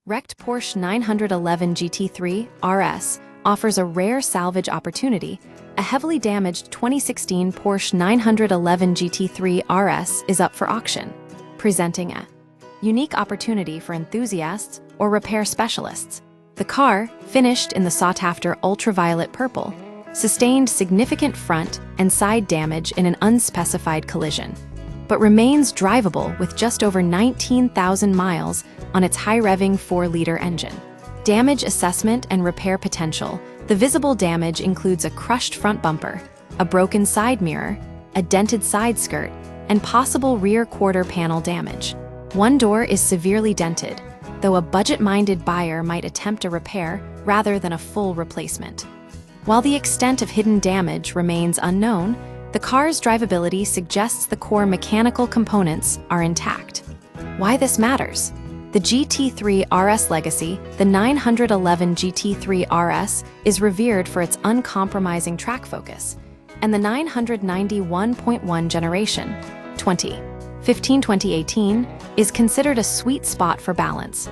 Wrecked Porsche 911 GT3 RS offers a rare salvage opportunity. A heavily damaged 2016 Porsche 911 GT3 RS is up for auction, presenting a unique opportunity for enthusiasts or repair specialists. The car, finished in the sought-after ultraviolet purple, sustained significant front and side damage in an unspecified collision, but remains drivable with just over 19,000 miles on its high-revving 4-liter engine. Damage assessment and repair potential. The visible damage includes a crushed front bumper, a broken side mirror, a dented side skirt, and possible rear quarter panel damage. One door is severely dented, though a budget-minded buyer might attempt a repair rather than a full replacement. While the extent of hidden damage remains unknown, the car's drivability suggests the core mechanical components are intact. Why this matters? The GT3 RS legacy, the 911 GT3 RS, is revered for its uncompromising track focus, and the 991.1 generation, 2015-2018, is considered a sweet spot for balance.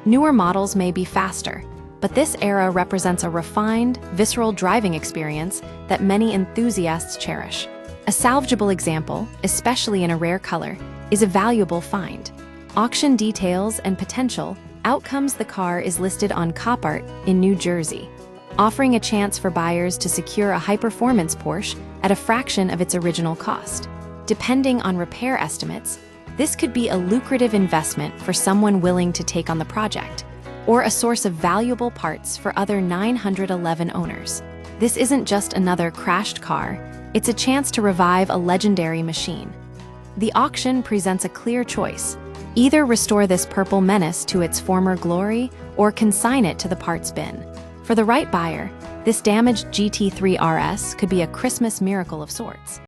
Newer models may be faster, but this era represents a refined, visceral driving experience that many enthusiasts cherish. A salvageable example, especially in a rare color, is a valuable find. Auction details and potential outcomes. The car is listed on Copart in New Jersey, offering a chance for buyers to secure a high-performance Porsche at a fraction of its original cost. Depending on repair estimates, this could be a lucrative investment for someone willing to take on the project, or a source of valuable parts for other 911 owners. This isn't just another crashed car, it's a chance to revive a legendary machine. The auction presents a clear choice. Either restore this purple menace to its former glory or consign it to the parts bin. For the right buyer, this damaged GT3 RS could be a Christmas miracle of sorts.